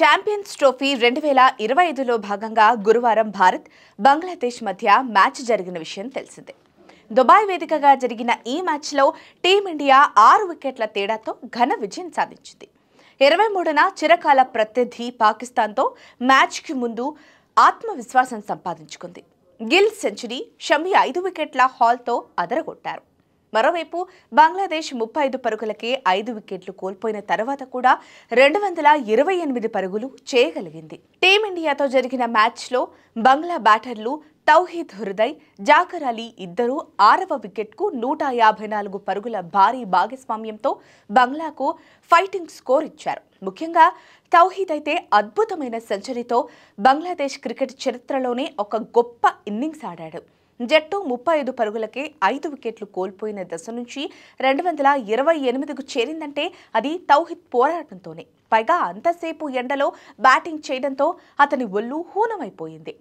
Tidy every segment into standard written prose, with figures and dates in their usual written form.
Champions trophy 2025లో భాగంగా గురువారం భారత్ బంగ్లాదేశ్ మధ్య మ్యాచ్ జరిగిన విషయం తెలిసిందే. దుబాయ్ వేదికగా జరిగిన ఈ మ్యాచ్లో టీమిండియా 6 వికెట్ల తేడాతో ఘన విజయం సాధించింది. 23న చిరకాల ప్రత్యర్థి పాకిస్తాన్తో మ్యాచ్కి ముందు ఆత్మవిశ్వాసం సంపాదించుకుంది. గిల్ సెంచరీ, షమి 5 వికెట్ల హాల్తో అదరగొట్టారు. మరోవైపు బంగ్లాదేశ్ 35 పరుగులకే 5 వికెట్లు కోల్పోయిన తర్వాత కూడా 228 పరుగులు చేయగలిగింది. టీమిండియాతో జరిగిన మ్యాచ్లో బంగ్లా బ్యాటర్లు తౌహీద్ హృదయ్, జాకర్ అలీ ఇద్దరూ 6వ వికెట్కు 154 పరుగుల భారీ భాగస్వామ్యంతో బంగ్లాకు ఫైటింగ్ స్కోర్ ఇచ్చారు. ముఖ్యంగా తౌహీద్ అయితే అద్భుతమైన సెంచరీతో బంగ్లాదేశ్ క్రికెట్ చరిత్రలోనే ఒక గొప్ప ఇన్నింగ్స్ ఆడాడు. జట్టు 35 పరుగులకే 5 వికెట్లు కోల్పోయిన దశ నుంచి 228కు చేరిందంటే అది తౌహీద్ పోరాటంతోనే. పైగా అంతసేపు ఎండలో బ్యాటింగ్ చేయడంతో అతని ఒళ్ళు హూనమైపోయింది.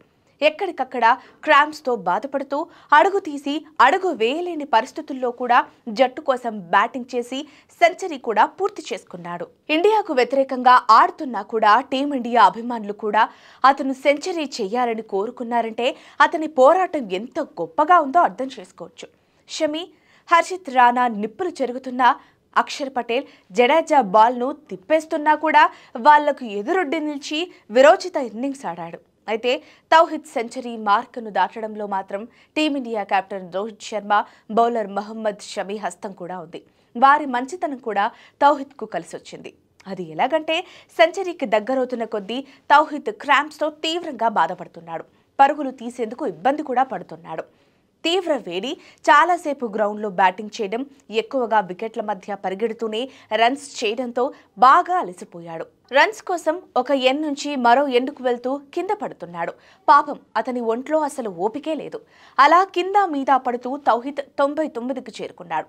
ఎక్కడికక్కడ క్రాంప్స్తో బాధపడుతూ అడుగు తీసి అడుగు వేయలేని పరిస్థితుల్లో కూడా జట్టు కోసం బ్యాటింగ్ చేసి సెంచరీ కూడా పూర్తి చేసుకున్నాడు. ఇండియాకు వ్యతిరేకంగా ఆడుతున్నా కూడా టీమిండియా అభిమానులు కూడా అతను సెంచరీ చేయాలని కోరుకున్నారంటే అతని పోరాటం ఎంత గొప్పగా ఉందో అర్థం చేసుకోవచ్చు. షమి, హర్షిత్ రాణా నిప్పులు చెరుగుతున్నా, అక్షర్ పటేల్, జడేజా బాల్ను తిప్పేస్తున్నా కూడా వాళ్లకు ఎదురొడ్డి నిలిచి విరోచిత ఇన్నింగ్స్ ఆడాడు. అయితే తౌహీద్ సెంచరీ మార్కును దాటడంలో మాత్రం Team India captain Rohit Sharma, bowler Mohammed Shami హస్తం కూడా ఉంది. వారి మంచితనం కూడా తౌహీద్కు కలిసొచ్చింది. అది ఎలాగంటే సెంచరీకి దగ్గరవుతున్న కొద్దీ తౌహీద్ క్రాంప్స్తో తీవ్రంగా బాధపడుతున్నాడు. పరుగులు తీసేందుకు ఇబ్బంది కూడా పడుతున్నాడు. తీవ్ర వేడి, చాలాసేపు గ్రౌండ్లో బ్యాటింగ్ చేయడం, ఎక్కువగా వికెట్ల మధ్య పరిగెడుతూనే రన్స్ చేయడంతో బాగా అలసిపోయాడు. రన్స్ కోసం ఒక ఎండ్ నుంచి మరో ఎండ్కు వెళ్తూ కింద పడుతున్నాడు. పాపం అతని ఒంట్లో అసలు ఓపికే లేదు. అలా కింద మీద పడుతూ తౌహీద్ 99కు చేరుకున్నాడు.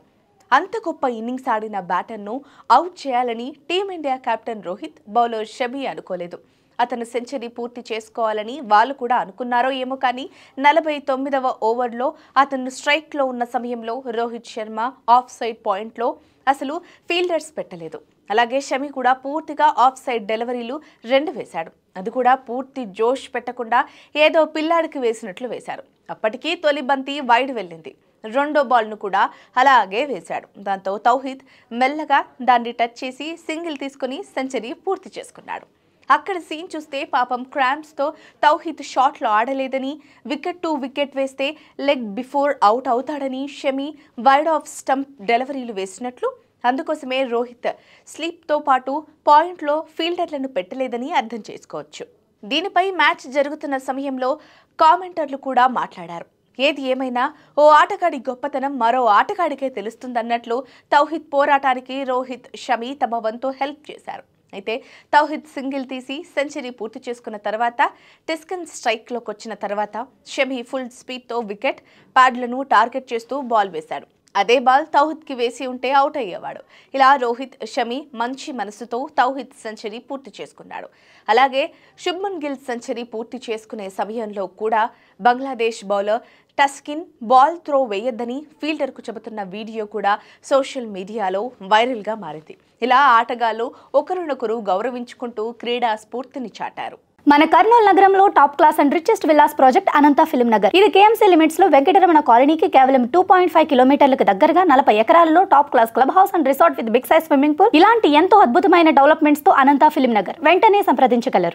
అంత గొప్ప ఇన్నింగ్స్ ఆడిన బ్యాటర్ను అవుట్ చేయాలని team India captain Rohit, bowler Shami అనుకోలేదు. అతను సెంచరీ పూర్తి చేసుకోవాలని వాళ్ళు కూడా అనుకున్నారో ఏమో కానీ 49వ ఓవర్లో అతను స్ట్రైక్లో ఉన్న సమయంలో రోహిత్ శర్మ ఆఫ్ సైడ్ పాయింట్లో అసలు ఫీల్డర్స్ పెట్టలేదు. అలాగే షమి కూడా పూర్తిగా ఆఫ్ సైడ్ డెలివరీలు 2 వేశాడు. అది కూడా పూర్తి జోష్ పెట్టకుండా ఏదో పిల్లాడికి వేసినట్లు వేశారు. అప్పటికీ తొలి బంతి వైడ్ వెళ్ళింది. రెండో బాల్ను కూడా అలాగే వేశాడు. దాంతో తౌహీద్ మెల్లగా దాన్ని టచ్ చేసి సింగిల్ తీసుకుని సెంచరీ పూర్తి చేసుకున్నాడు. అక్కడ సీన్ చూస్తే పాపం క్రాంప్స్తో తౌహీద్ షాట్లో ఆడలేదని, వికెట్ టు వికెట్ వేస్తే లెగ్ బిఫోర్ అవుట్ అవుతాడని షమి వైడ్ ఆఫ్ స్టంప్ డెలివరీలు వేసినట్లు, అందుకోసమే రోహిత్ స్లీప్తో పాటు పాయింట్లో ఫీల్డర్లను పెట్టలేదని అర్థం చేసుకోవచ్చు. దీనిపై మ్యాచ్ జరుగుతున్న సమయంలో కామెంటర్లు కూడా మాట్లాడారు. ఏది ఏమైనా ఓ ఆటగాడి గొప్పతనం మరో ఆటగాడికే తెలుస్తుందన్నట్లు తౌహీద్ పోరాటానికి రోహిత్, షమి తమ వంతు హెల్ప్ చేశారు. అయితే తౌహీద్ సింగిల్ తీసి సెంచరీ పూర్తి చేసుకున్న తర్వాత టెస్కన్ స్ట్రైక్లోకి వచ్చిన తర్వాత షమి ఫుల్ స్పీడ్తో వికెట్ ప్యాడ్లను టార్గెట్ చేస్తూ బాల్ వేశాడు. అదే బాల్ తౌహీద్కి వేసి ఉంటే అవుట్ అయ్యేవాడు. ఇలా రోహిత్, షమి మంచి మనసుతో తౌహీద్ సెంచరీ పూర్తి చేసుకున్నాడు. అలాగే శుభ్మన్ గిల్ సెంచరీ పూర్తి చేసుకునే సమయంలో కూడా Bangladesh bowler Taskin ball throw వేయొద్దని ఫీల్డర్కు చెబుతున్న వీడియో కూడా సోషల్ మీడియాలో వైరల్గా మారింది. ఇలా ఆటగాళ్లు ఒకరినొకరు గౌరవించుకుంటూ క్రీడా స్ఫూర్తిని చాటారు. మన కర్నూలు నగరంలో top class and richest villas project Anantha film Nagar. ఇది కేఎంసీ లిమిట్స్ లో వెంకటరమణ కాలనీకి కేవలం 2.5 కిలోమీటర్లకు దగ్గరగా 40 ఎకరాలలో top class club house and resort with big size swimming pool, ఇలాంటి ఎంతో అద్భుతమైన డెవలప్మెంట్స్ తో అనంత ఫిలిం నగర్. వెంటనే సంప్రదించగలరు.